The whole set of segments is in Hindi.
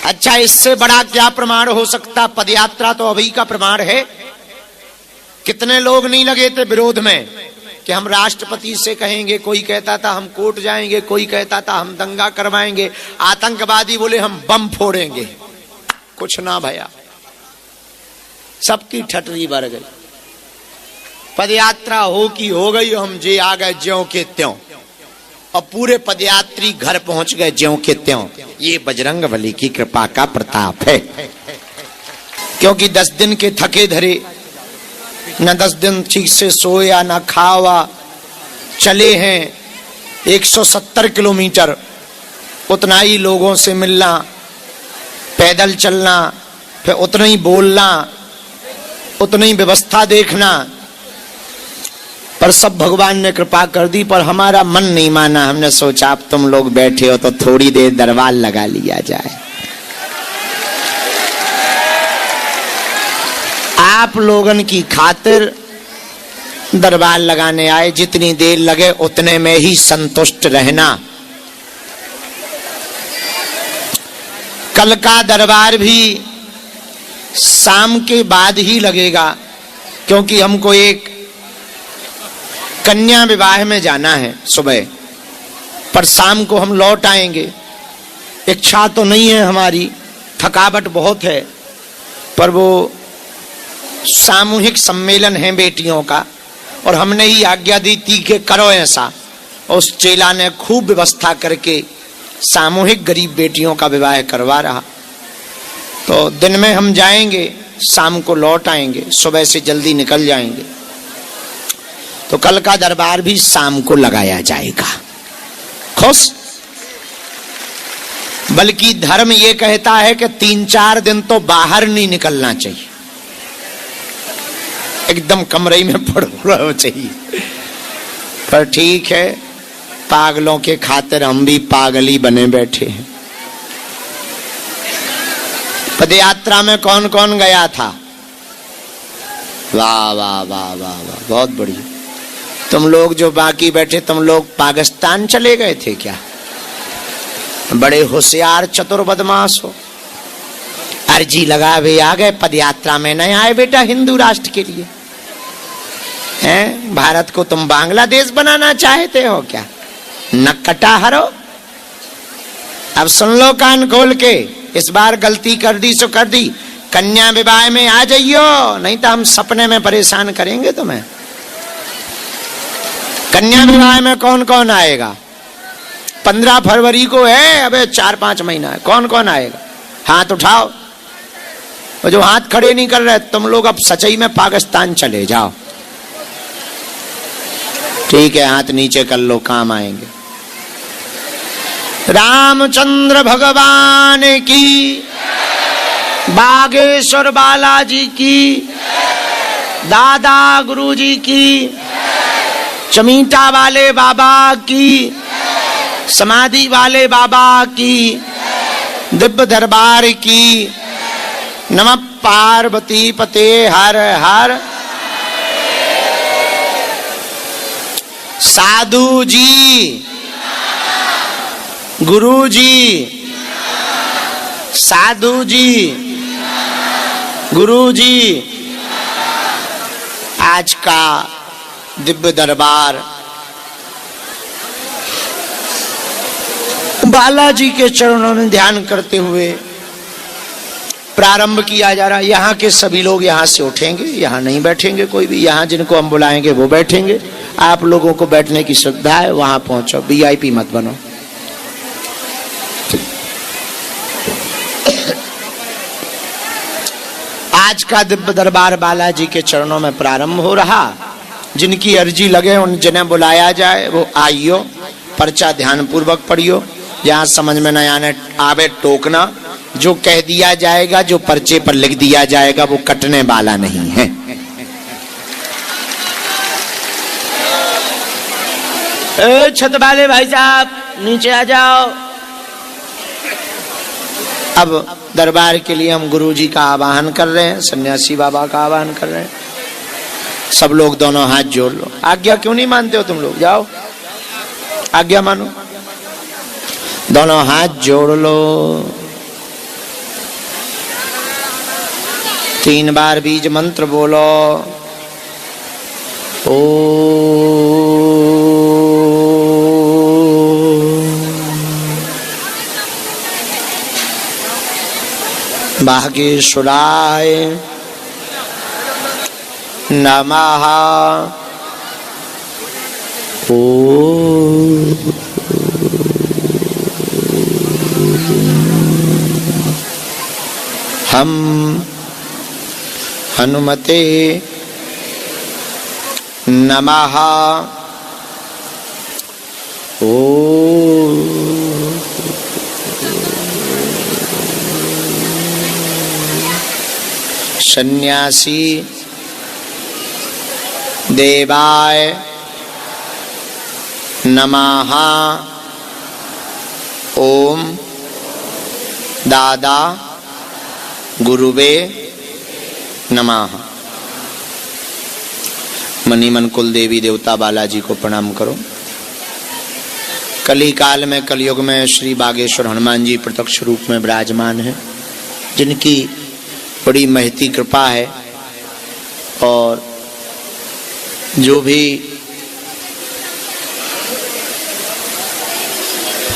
अच्छा, इससे बड़ा क्या प्रमाण हो सकता? पदयात्रा तो अभी का प्रमाण है। कितने लोग नहीं लगे थे विरोध में कि हम राष्ट्रपति से कहेंगे, कोई कहता था हम कोर्ट जाएंगे, कोई कहता था हम दंगा करवाएंगे, आतंकवादी बोले हम बम फोड़ेंगे। कुछ ना भया, सबकी ठटरी भर गई। पदयात्रा हो की हो गई, हम जे आ गए ज्यों के त्यों, और पूरे पदयात्री घर पहुंच गए ज्यों के त्यों। ये बजरंगबली की कृपा का प्रताप है। क्योंकि 10 दिन के थके धरे, न 10 दिन ठीक से सोया न खावा, चले हैं 170 किलोमीटर। उतना ही लोगों से मिलना, पैदल चलना, फिर उतना ही बोलना, उतनी व्यवस्था देखना, पर सब भगवान ने कृपा कर दी। पर हमारा मन नहीं माना। हमने सोचा अब तुम लोग बैठे हो तो थोड़ी देर दरबार लगा लिया जाए। आप लोगन की खातिर दरबार लगाने आए, जितनी देर लगे उतने में ही संतुष्ट रहना। कल का दरबार भी शाम के बाद ही लगेगा, क्योंकि हमको एक कन्या विवाह में जाना है सुबह, पर शाम को हम लौट आएंगे। इच्छा तो नहीं है हमारी, थकावट बहुत है, पर वो सामूहिक सम्मेलन है बेटियों का, और हमने ही आज्ञा दी थी कि करो ऐसा। उस चेला ने खूब व्यवस्था करके सामूहिक गरीब बेटियों का विवाह करवा रहा। तो दिन में हम जाएंगे, शाम को लौट आएंगे, सुबह से जल्दी निकल जाएंगे। तो कल का दरबार भी शाम को लगाया जाएगा। खुश? बल्कि धर्म ये कहता है कि 3-4 दिन तो बाहर नहीं निकलना चाहिए, एकदम कमरे में पड़ना चाहिए। पर ठीक है, पागलों के खातिर हम भी पागल ही बने बैठे हैं। पदयात्रा में कौन कौन गया था? वाह वाह वाह वाह वाह, बहुत बढ़िया। तुम लोग जो बाकी बैठे, तुम लोग पाकिस्तान चले गए थे क्या? बड़े होशियार चतुर बदमाश हो। अर्जी लगा वे आ गए, पदयात्रा में नहीं आए बेटा हिंदू राष्ट्र के लिए। हैं? भारत को तुम बांग्लादेश बनाना चाहते हो क्या? नक्कटा हरो। अब सुन लो कान खोल के, इस बार गलती कर दी सो कर दी। कन्या विवाह में आ जाइयो, नहीं तो हम सपने में परेशान करेंगे तुम्हें। कन्या विवाह में कौन कौन आएगा? 15 फरवरी को है, अबे 4-5 महीना है। कौन कौन आएगा? हाथ उठाओ। और जो हाथ खड़े नहीं कर रहे, तुम लोग अब सच्चाई में पाकिस्तान चले जाओ। ठीक है, हाथ नीचे कर लो, काम आएंगे। रामचंद्र भगवान की, बागेश्वर बालाजी की, दादा गुरुजी की, चमीटा वाले बाबा की, समाधि वाले बाबा की, दिव्य दरबार की। नमः पार्वती पते हर हर। साधु जी, गुरु जी, साधु जी, गुरु जी, आज का दिव्य दरबार बालाजी के चरणों में ध्यान करते हुए प्रारंभ किया जा रहा है। यहाँ के सभी लोग यहाँ से उठेंगे, यहाँ नहीं बैठेंगे कोई भी। यहाँ जिनको हम बुलाएंगे वो बैठेंगे। आप लोगों को बैठने की सुविधा है, वहां पहुंचो, VIP मत बनो। आज का दिव्य दरबार बालाजी के चरणों में प्रारंभ हो रहा। जिनकी अर्जी लगे उन जिन्हें बुलाया जाए वो आइयो, पर्चा ध्यान पूर्वक पढ़ियो। जहाँ समझ में न आवे टोकना। जो कह दिया जाएगा, जो पर्चे पर लिख दिया जाएगा, वो कटने वाला नहीं है। छत वाले भाई साहब नीचे आ जाओ। अब दरबार के लिए हम गुरुजी का आवाहन कर रहे हैं, सन्यासी बाबा का आवाहन कर रहे हैं। सब लोग दोनों हाथ जोड़ लो। आज्ञा क्यों नहीं मानते हो तुम लोग? जाओ आज्ञा मानो। दोनों हाथ जोड़ लो। 3 बार बीज मंत्र बोलो। ओ बागेश्वराय नमः। ओ हम हनुमते नमः। ओ सन्यासी देवाय नमः। ओम दादा गुरुवे नमः। मणिमन कुल देवी देवता बालाजी को प्रणाम करो। कली काल में कलयुग में श्री बागेश्वर हनुमान जी प्रत्यक्ष रूप में विराजमान हैं, जिनकी बड़ी महती कृपा है। और जो भी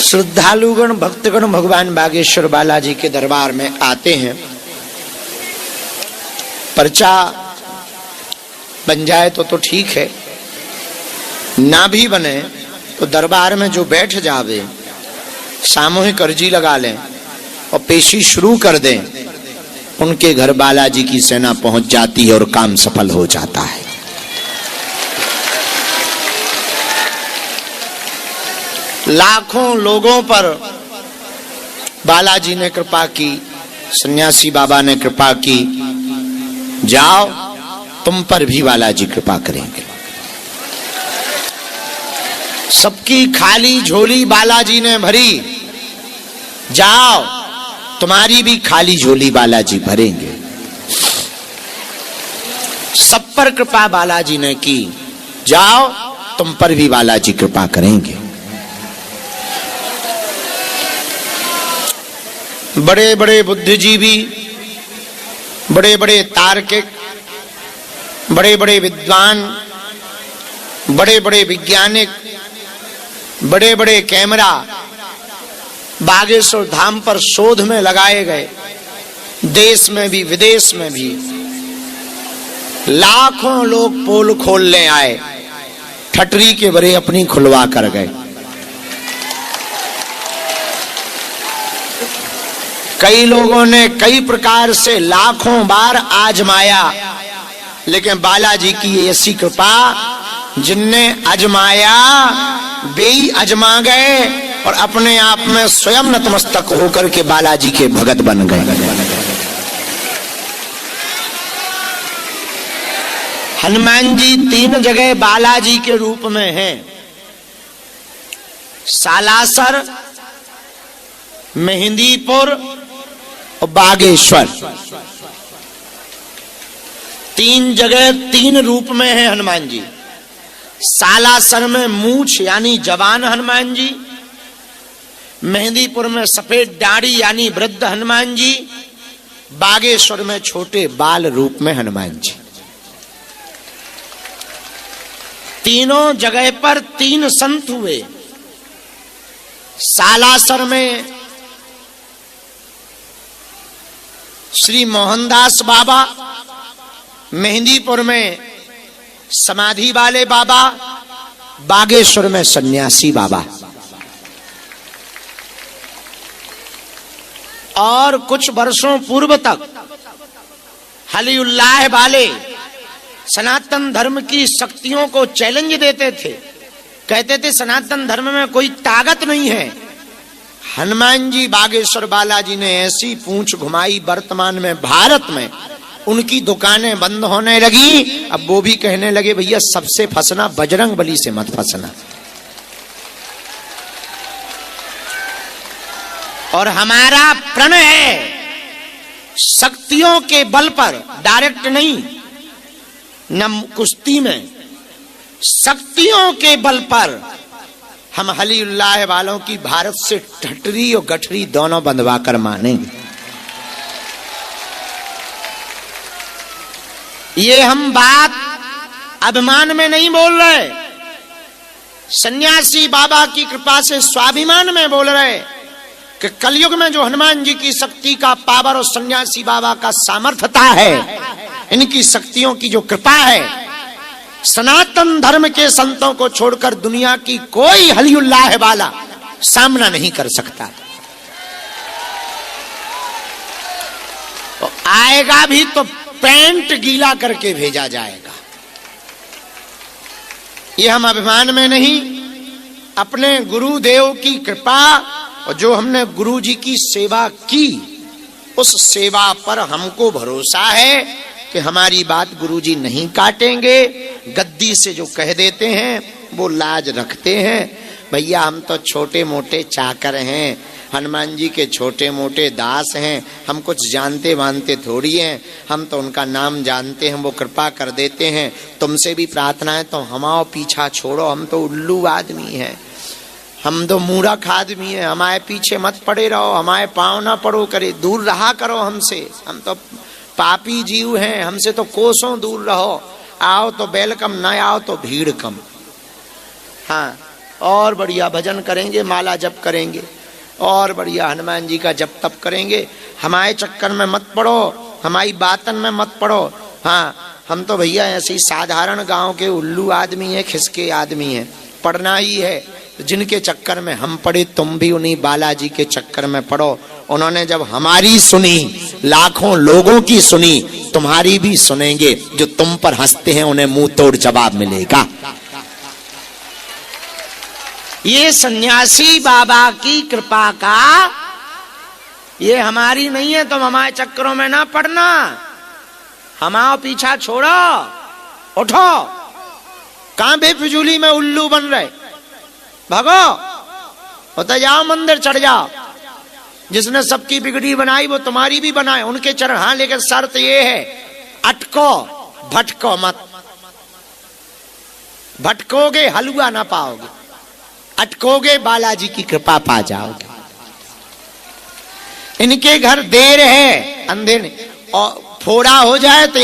श्रद्धालुगण भक्तगण भगवान बागेश्वर बालाजी के दरबार में आते हैं, पर्चा बन जाए तो ठीक है, ना भी बने तो दरबार में जो बैठ जावे सामूहिक अर्जी लगा लें और पेशी शुरू कर दें, उनके घर बालाजी की सेना पहुंच जाती है और काम सफल हो जाता है। लाखों लोगों पर बालाजी ने कृपा की, सन्यासी बाबा ने कृपा की, जाओ तुम पर भी बालाजी कृपा करेंगे। सबकी खाली झोली बालाजी ने भरी, जाओ तुम्हारी भी खाली झोली बालाजी भरेंगे। सब पर कृपा बालाजी ने की, जाओ तुम पर भी बालाजी कृपा करेंगे। बड़े बड़े बुद्धिजीवी, बड़े बड़े तार्किक, बड़े बड़े विद्वान, बड़े बड़े वैज्ञानिक, बड़े बड़े कैमरा बागेश्वर धाम पर शोध में लगाए गए। देश में भी विदेश में भी लाखों लोग पोल खोलने आए, ठटरी के बरे अपनी खुलवा कर गए। कई लोगों ने कई प्रकार से लाखों बार आजमाया, लेकिन बालाजी की ऐसी कृपा, जिनने आजमाया वे ही आजमा गए और अपने आप में स्वयं नतमस्तक होकर के बालाजी के भगत बन गए। हनुमान जी 3 जगह बालाजी के रूप में हैं, सालासर, मेहंदीपुर और बागेश्वर। 3 जगह 3 रूप में है हनुमान जी। सालासर में मूछ यानी जवान हनुमान जी, मेहंदीपुर में सफेद दाढ़ी यानी वृद्ध हनुमान जी, बागेश्वर में छोटे बाल रूप में हनुमान जी। तीनों जगह पर 3 संत हुए। सालासर में श्री मोहनदास बाबा, मेहंदीपुर में समाधि वाले बाबा, बागेश्वर में सन्यासी बाबा। और कुछ वर्षों पूर्व तक हलीउल्लाह वाले सनातन धर्म की शक्तियों को चैलेंज देते थे, कहते थे सनातन धर्म में कोई ताकत नहीं है। हनुमान जी बागेश्वर बालाजी ने ऐसी पूंछ घुमाई, वर्तमान में भारत में उनकी दुकानें बंद होने लगी। अब वो भी कहने लगे भैया सबसे फंसना बजरंगबली से मत फंसना। और हमारा प्रण है शक्तियों के बल पर, डायरेक्ट नहीं, न कुश्ती में, शक्तियों के बल पर हम हलीउल्लाह वालों की भारत से ठटरी और गठरी दोनों बंधवा कर मानेंगे। ये हम बात अभिमान में नहीं बोल रहे, सन्यासी बाबा की कृपा से स्वाभिमान में बोल रहे कि कलयुग में जो हनुमान जी की शक्ति का पावर और सन्यासी बाबा का सामर्थ्यता है, इनकी शक्तियों की जो कृपा है, सनातन धर्म के संतों को छोड़कर दुनिया की कोई हलियुल्लाह वाला सामना नहीं कर सकता। तो आएगा भी तो पैंट गीला करके भेजा जाएगा। ये हम अभिमान में नहीं, अपने गुरुदेव की कृपा और जो हमने गुरु जी की सेवा की, उस सेवा पर हमको भरोसा है कि हमारी बात गुरु जी नहीं काटेंगे। गद्दी से जो कह देते हैं वो लाज रखते हैं। भैया हम तो छोटे मोटे चाकर हैं, हनुमान जी के छोटे मोटे दास हैं, हम कुछ जानते मानते थोड़ी हैं, हम तो उनका नाम जानते हैं, वो कृपा कर देते हैं। तुमसे भी प्रार्थना है तो हमारा पीछा छोड़ो, हम तो उल्लू आदमी हैं, हम तो मूर्ख आदमी हैं, हमारे पीछे मत पड़े रहो, हमारे पाँव ना पड़ो करे, दूर रहा करो हमसे, हम तो पापी जीव हैं, हमसे तो कोसों दूर रहो। आओ तो वेलकम, ना आओ तो भीड़ कम। हाँ, और बढ़िया भजन करेंगे, माला जप करेंगे, और बढ़िया हनुमान जी का जप तप करेंगे। हमारे चक्कर में मत पड़ो, हमारी बातन में मत पड़ो। हाँ, हम तो भैया ऐसे ही साधारण गांव के उल्लू आदमी हैं, खिसके आदमी हैं, पढ़ना ही है। जिनके चक्कर में हम पड़े, तुम भी उन्हीं बालाजी के चक्कर में पड़ो। उन्होंने जब हमारी सुनी, लाखों लोगों की सुनी, तुम्हारी भी सुनेंगे। जो तुम पर हंसते हैं उन्हें मुंह तोड़ जवाब मिलेगा। ये सन्यासी बाबा की कृपा का, ये हमारी नहीं है, तुम हमारे चक्करों में ना पड़ना, हमारा पीछा छोड़ो, उठो। कहां बेफिजूली में उल्लू बन रहे, भागो, होता जाओ, मंदिर चढ़ जाओ। जिसने सबकी बिगड़ी बनाई वो तुम्हारी भी बनाए, उनके चरण। हाँ, लेकिन शर्त ये है, अटको, भटको मत। भटकोगे हलवा ना पाओगे, अटकोगे बालाजी की कृपा पा जाओगे। इनके घर देर है, अंधेरे और फोड़ा हो जाए तो